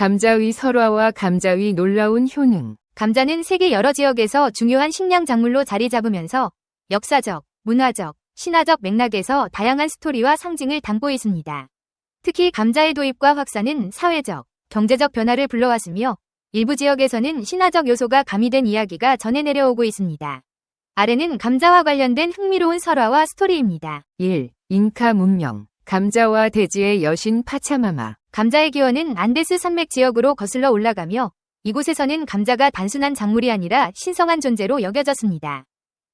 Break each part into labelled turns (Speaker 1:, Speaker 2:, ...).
Speaker 1: 감자의 설화와 감자의 놀라운 효능.
Speaker 2: 감자는 세계 여러 지역에서 중요한 식량 작물로 자리 잡으면서 역사적, 문화적, 신화적 맥락에서 다양한 스토리와 상징을 담고 있습니다. 특히 감자의 도입과 확산은 사회적, 경제적 변화를 불러왔으며 일부 지역에서는 신화적 요소가 가미된 이야기가 전해 내려오고 있습니다. 아래는 감자와 관련된 흥미로운 설화와 스토리입니다.
Speaker 1: 1. 잉카 문명. 감자와 대지의 여신 파차마마.
Speaker 2: 감자의 기원은 안데스 산맥 지역으로 거슬러 올라가며 이곳에서는 감자가 단순한 작물이 아니라 신성한 존재로 여겨졌습니다.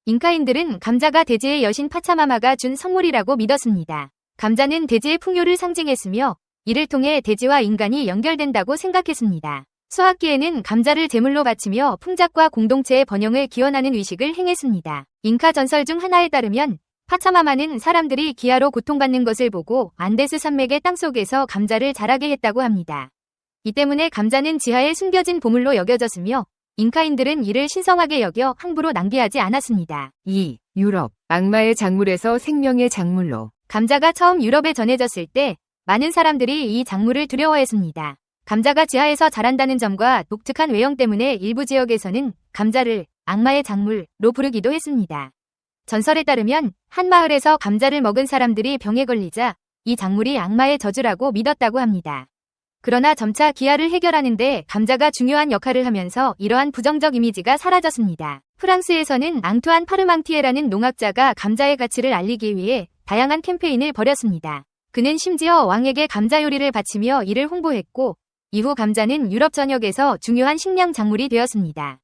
Speaker 2: 잉카인들은 감자가 대지의 여신 파차마마가 준 선물이라고 믿었습니다. 감자는 대지의 풍요를 상징했으며 이를 통해 대지와 인간이 연결된다고 생각했습니다. 수학기에는 감자를 제물로 바치며 풍작과 공동체의 번영을 기원하는 의식을 행했습니다. 잉카 전설 중 하나에 따르면 파차마마는 사람들이 기아로 고통받는 것을 보고 안데스 산맥의 땅속에서 감자를 자라게 했다고 합니다. 이 때문에 감자는 지하에 숨겨진 보물로 여겨졌으며 잉카인들은 이를 신성하게 여겨 함부로 낭비하지 않았습니다.
Speaker 1: 2. 유럽. 악마의 작물에서 생명의 작물로.
Speaker 2: 감자가 처음 유럽에 전해졌을 때 많은 사람들이 이 작물을 두려워했습니다. 감자가 지하에서 자란다는 점과 독특한 외형 때문에 일부 지역에서는 감자를 악마의 작물로 부르기도 했습니다. 전설에 따르면 한 마을에서 감자를 먹은 사람들이 병에 걸리자 이 작물이 악마의 저주라고 믿었다고 합니다. 그러나 점차 기아를 해결하는 데 감자가 중요한 역할을 하면서 이러한 부정적 이미지가 사라졌습니다. 프랑스에서는 앙투안 파르망티에라는 농학자가 감자의 가치를 알리기 위해 다양한 캠페인을 벌였습니다. 그는 심지어 왕에게 감자 요리를 바치며 이를 홍보했고 이후 감자는 유럽 전역에서 중요한 식량 작물이 되었습니다.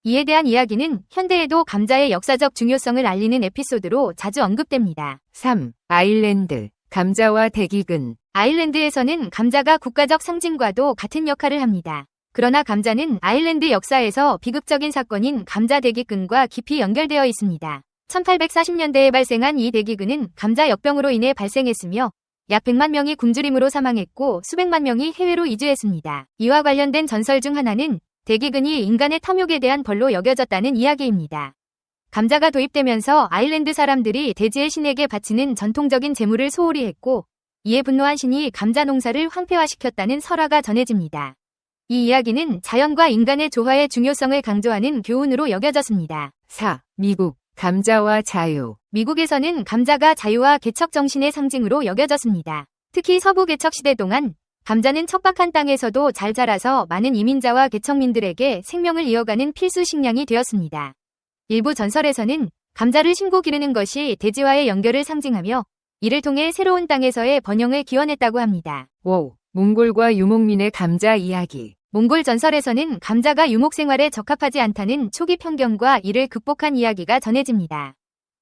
Speaker 2: 이에 대한 이야기는 현대에도 감자의 역사적 중요성을 알리는 에피소드로 자주 언급됩니다.
Speaker 1: 3. 아일랜드. 감자와 대기근.
Speaker 2: 아일랜드에서는 감자가 국가적 상징과도 같은 역할을 합니다. 그러나 감자는 아일랜드 역사에서 비극적인 사건인 감자 대기근과 깊이 연결되어 있습니다. 1840년대에 발생한 이 대기근은 감자 역병으로 인해 발생했으며 약 100만 명이 굶주림으로 사망했고 수백만 명이 해외로 이주했습니다. 이와 관련된 전설 중 하나는 대기근이 인간의 탐욕에 대한 벌로 여겨졌다는 이야기입니다. 감자가 도입되면서 아일랜드 사람들이 대지의 신에게 바치는 전통적인 제물을 소홀히 했고 이에 분노한 신이 감자 농사를 황폐화시켰다는 설화가 전해집니다. 이 이야기는 자연과 인간의 조화의 중요성을 강조하는 교훈으로 여겨졌습니다.
Speaker 1: 4. 미국. 감자와 자유.
Speaker 2: 미국에서는 감자가 자유와 개척 정신의 상징으로 여겨졌습니다. 특히 서부 개척 시대 동안 감자는 척박한 땅에서도 잘 자라서 많은 이민자와 개척민들에게 생명을 이어가는 필수 식량이 되었습니다. 일부 전설에서는 감자를 심고 기르는 것이 대지와의 연결을 상징하며 이를 통해 새로운 땅에서의 번영을 기원했다고 합니다.
Speaker 1: 5. 몽골과 유목민의 감자 이야기.
Speaker 2: 몽골 전설에서는 감자가 유목 생활에 적합하지 않다는 초기 편견과 이를 극복한 이야기가 전해집니다.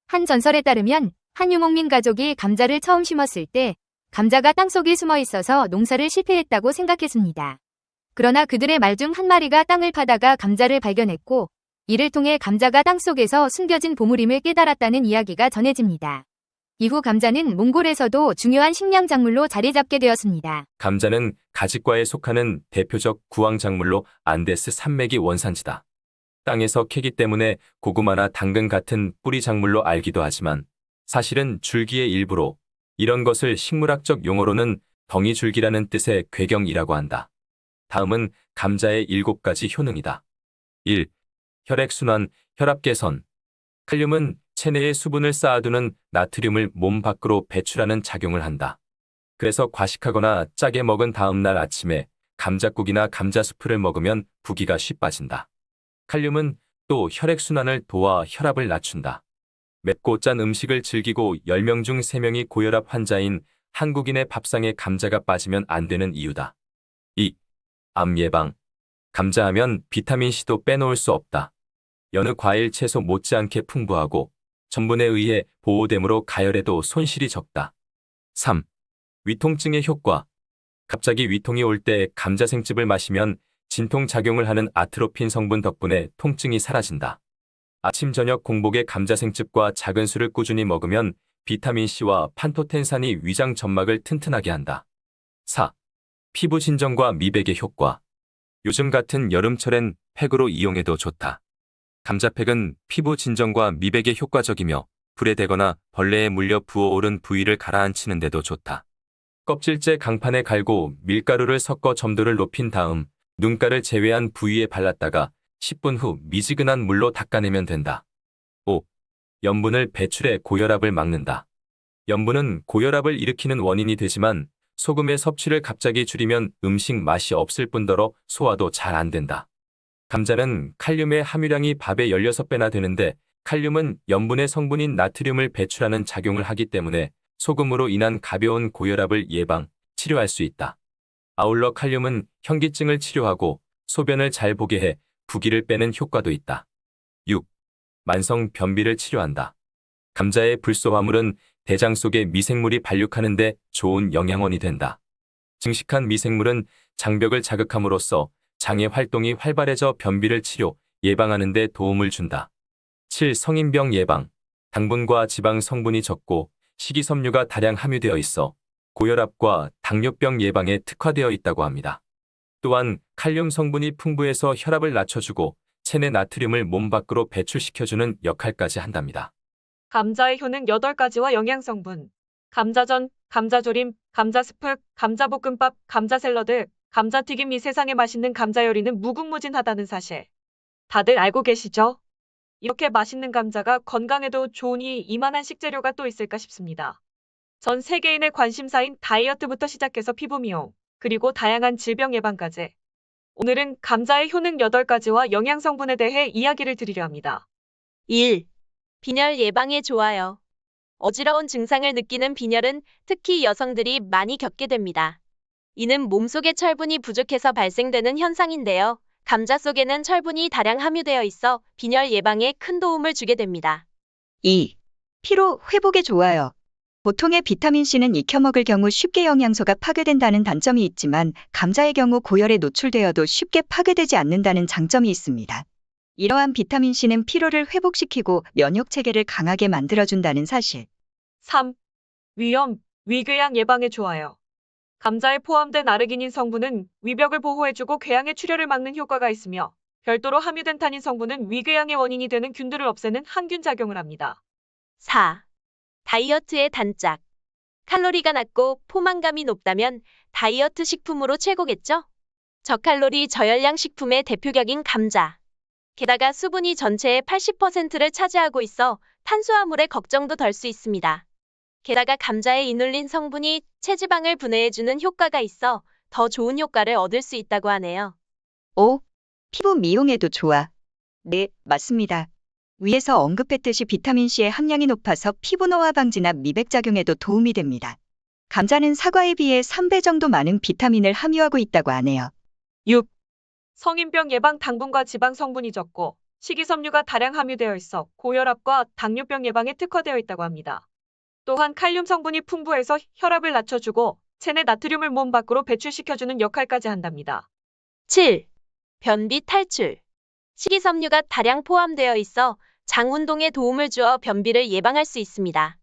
Speaker 2: 한 전설에 따르면 한 유목민 가족이 감자를 처음 심었을 때 감자가 땅속에 숨어 있어서 농사를 실패했다고 생각했습니다. 그러나 그들의 말 중 한 마리가 땅을 파다가 감자를 발견했고 이를 통해 감자가 땅속에서 숨겨진 보물임을 깨달았다는 이야기가 전해집니다. 이후 감자는 몽골에서도 중요한 식량 작물로 자리 잡게 되었습니다.
Speaker 3: 감자는 가지과에 속하는 대표적 구황 작물로 안데스 산맥이 원산지다. 땅에서 캐기 때문에 고구마나 당근 같은 뿌리 작물로 알기도 하지만 사실은 줄기의 일부로 이런 것을 식물학적 용어로는 덩이줄기라는 뜻의 궤경이라고 한다. 다음은 감자의 7가지 효능이다. 1. 혈액순환, 혈압 개선. 칼륨은 체내에 수분을 쌓아두는 나트륨을 몸 밖으로 배출하는 작용을 한다. 그래서 과식하거나 짜게 먹은 다음 날 아침에 감자국이나 감자수프를 먹으면 부기가 쉽 빠진다. 칼륨은 또 혈액순환을 도와 혈압을 낮춘다. 맵고 짠 음식을 즐기고 10명 중 3명이 고혈압 환자인 한국인의 밥상에 감자가 빠지면 안 되는 이유다. 2. 암 예방. 감자하면 비타민C도 빼놓을 수 없다. 여느 과일 채소 못지않게 풍부하고 전분에 의해 보호되므로 가열에도 손실이 적다. 3. 위통증의 효과. 갑자기 위통이 올 때 감자 생즙을 마시면 진통작용을 하는 아트로핀 성분 덕분에 통증이 사라진다. 아침 저녁 공복에 감자 생즙과 작은 술을 꾸준히 먹으면 비타민C와 판토텐산이 위장 점막을 튼튼하게 한다. 4. 피부 진정과 미백의 효과. 요즘 같은 여름철엔 팩으로 이용해도 좋다. 감자팩은 피부 진정과 미백에 효과적이며 불에 대거나 벌레에 물려 부어오른 부위를 가라앉히는 데도 좋다. 껍질째 강판에 갈고 밀가루를 섞어 점도를 높인 다음 눈가를 제외한 부위에 발랐다가 10분 후 미지근한 물로 닦아내면 된다. 5. 염분을 배출해 고혈압을 막는다. 염분은 고혈압을 일으키는 원인이 되지만 소금의 섭취를 갑자기 줄이면 음식 맛이 없을 뿐더러 소화도 잘 안 된다. 감자는 칼륨의 함유량이 밥의 16배나 되는데 칼륨은 염분의 성분인 나트륨을 배출하는 작용을 하기 때문에 소금으로 인한 가벼운 고혈압을 예방, 치료할 수 있다. 아울러 칼륨은 현기증을 치료하고 소변을 잘 보게 해 부기를 빼는 효과도 있다. 6. 만성 변비를 치료한다. 감자의 불소화물은 대장 속의 미생물이 발육하는 데 좋은 영양원이 된다. 증식한 미생물은 장벽을 자극함으로써 장의 활동이 활발해져 변비를 치료, 예방하는 데 도움을 준다. 7. 성인병 예방. 당분과 지방 성분이 적고 식이섬유가 다량 함유되어 있어 고혈압과 당뇨병 예방에 특화되어 있다고 합니다. 또한 칼륨 성분이 풍부해서 혈압을 낮춰주고 체내 나트륨을 몸 밖으로 배출시켜주는 역할까지 한답니다.
Speaker 4: 감자의 효능 8가지와 영양성분. 감자전, 감자조림, 감자스프, 감자볶음밥, 감자샐러드, 감자튀김. 이 세상에 맛있는 감자 요리는 무궁무진하다는 사실. 다들 알고 계시죠? 이렇게 맛있는 감자가 건강에도 좋으니 이만한 식재료가 또 있을까 싶습니다. 전 세계인의 관심사인 다이어트부터 시작해서 피부 미용, 그리고 다양한 질병 예방까지. 오늘은 감자의 효능 8가지와 영양성분에 대해 이야기를 드리려 합니다.
Speaker 5: 1. 빈혈 예방에 좋아요. 어지러운 증상을 느끼는 빈혈은 특히 여성들이 많이 겪게 됩니다. 이는 몸속의 철분이 부족해서 발생되는 현상인데요. 감자 속에는 철분이 다량 함유되어 있어 빈혈 예방에 큰 도움을 주게 됩니다.
Speaker 6: 2. 피로 회복에 좋아요. 보통의 비타민C는 익혀 먹을 경우 쉽게 영양소가 파괴된다는 단점이 있지만 감자의 경우 고열에 노출되어도 쉽게 파괴되지 않는다는 장점이 있습니다. 이러한 비타민C는 피로를 회복시키고 면역체계를 강하게 만들어준다는 사실.
Speaker 4: 3. 위염, 위궤양 예방에 좋아요. 감자에 포함된 아르기닌 성분은 위벽을 보호해주고 궤양의 출혈을 막는 효과가 있으며 별도로 함유된 타닌 성분은 위궤양의 원인이 되는 균들을 없애는 항균 작용을 합니다.
Speaker 5: 4. 다이어트의 단짝. 칼로리가 낮고 포만감이 높다면 다이어트 식품으로 최고겠죠? 저칼로리 저열량 식품의 대표격인 감자. 게다가 수분이 전체의 80%를 차지하고 있어 탄수화물의 걱정도 덜 수 있습니다. 게다가 감자의 이눌린 성분이 체지방을 분해해주는 효과가 있어 더 좋은 효과를 얻을 수 있다고 하네요.
Speaker 6: 5. 피부 미용에도 좋아. 네, 맞습니다. 위에서 언급했듯이 비타민C의 함량이 높아서 피부 노화 방지나 미백 작용에도 도움이 됩니다. 감자는 사과에 비해 3배 정도 많은 비타민을 함유하고 있다고 하네요.
Speaker 4: 6. 성인병 예방. 당분과 지방 성분이 적고 식이섬유가 다량 함유되어 있어 고혈압과 당뇨병 예방에 특화되어 있다고 합니다. 또한 칼륨 성분이 풍부해서 혈압을 낮춰주고 체내 나트륨을 몸 밖으로 배출시켜주는 역할까지 한답니다.
Speaker 5: 7. 변비 탈출. 식이섬유가 다량 포함되어 있어 장 운동에 도움을 주어 변비를 예방할 수 있습니다.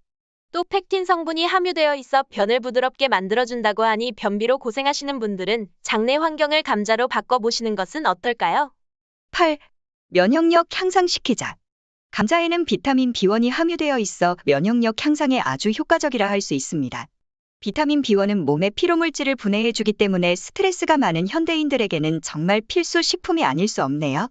Speaker 5: 또 팩틴 성분이 함유되어 있어 변을 부드럽게 만들어준다고 하니 변비로 고생하시는 분들은 장내 환경을 감자로 바꿔보시는 것은 어떨까요?
Speaker 6: 8. 면역력 향상시키자. 감자에는 비타민 B1이 함유되어 있어 면역력 향상에 아주 효과적이라 할 수 있습니다. 비타민 B1은 몸에 피로물질을 분해해주기 때문에 스트레스가 많은 현대인들에게는 정말 필수 식품이 아닐 수 없네요.